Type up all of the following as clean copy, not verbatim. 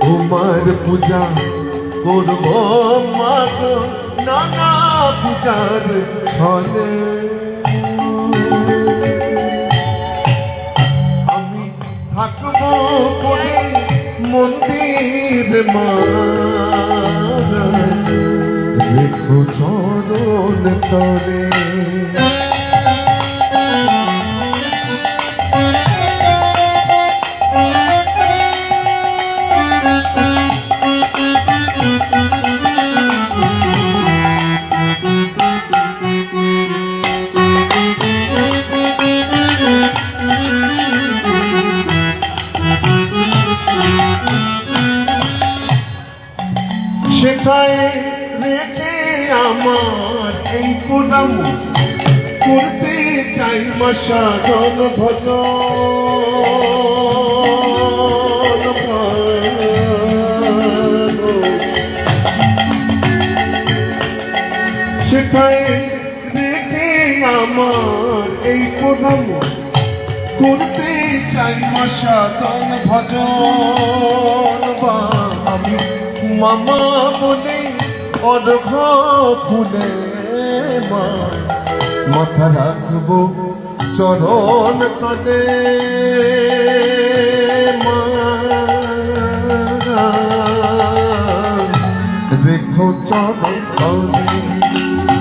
তোমার পূজা করব মা গো নানা পূজার ছলে। আমি থাকবো পরে মন্দির মা রেখো চরণ তলে। সেথায় রেখে আমার এই প্রণাম করতে চাই মা সাধন ভজন। সেথায় রেখে আমার এই প্রণাম করতে চাই মা সাধন ভজন। আমি মামা বলে অর্ঘ ফুলে মা মাথা রাখবো চরণ তলে। মা রেখো চরণ তলে।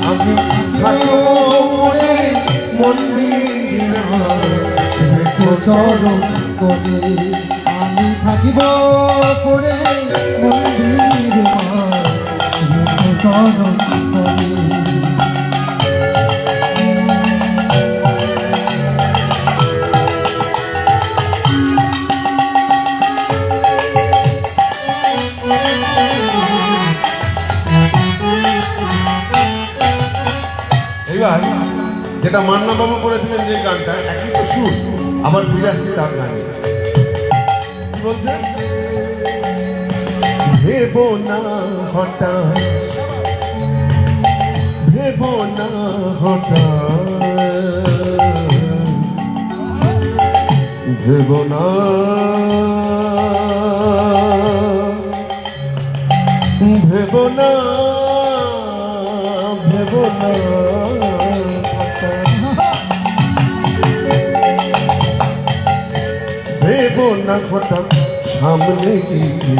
আমি থাকবো বলে মন্দির রেখো চরণ তলে। আমি থাকিব পরে মন্দির মা রেখো চরণ তলে। এবার যেটা মান্না বাবু করেছিলেন যে গানটা একই তো সুর, আবার ফিরে আসছি তার গানে। কি বলছে? ভেবো না হঠাৎ, ভেবো না হঠাৎ, ভেবো না, ভেবো না, ভেবো না ভেবো না হঠাৎ। সামনে গিয়ে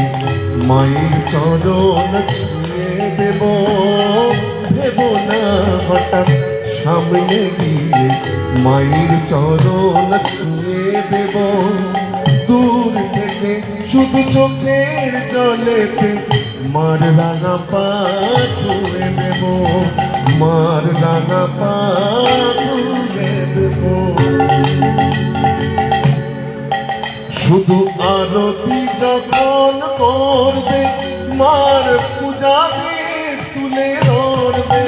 মায়ের চরণ ছুঁয়ে দেব। ভেবো না হঠাৎ। সামনে গিয়ে মায়ের চরণ ছুঁয়ে দেব। দূর থেকে শুধু চোখের জলেতে মার রাঙা পা ছুঁয়ে দেব। মার রাঙা পা ছুঁয়ে দেব। শুধু আরতি যখন করবে মার পূজা তুলে ধরবে।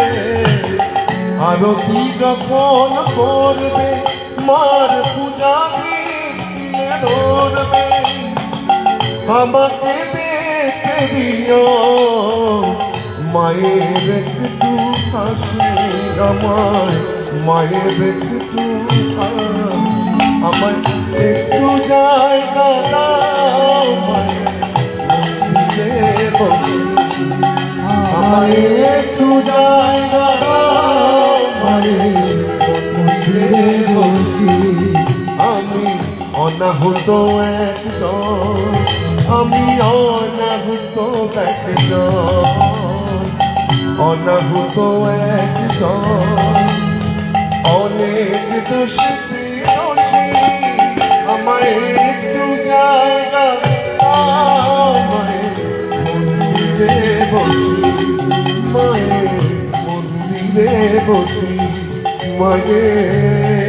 আরতি যখন করবে মার পূজা তুলে ধরবে। আমাকে দেখে দিও মায়ের একটু হাসি। আমায় মায়ের একটু আমায় একটু জায়গা দাও মন্দিরে বসি। আমায় একটু জায়গা দাও মন্দিরে বসি। আমি অনাহুত একজন, আমি অনাহুত একজন, অনাহুত একজন। অনেক দোষী আমায় একটু জায়গা আমায় মন্দিরে বসি। মায়ের মন্দিরে বসি। মায়ের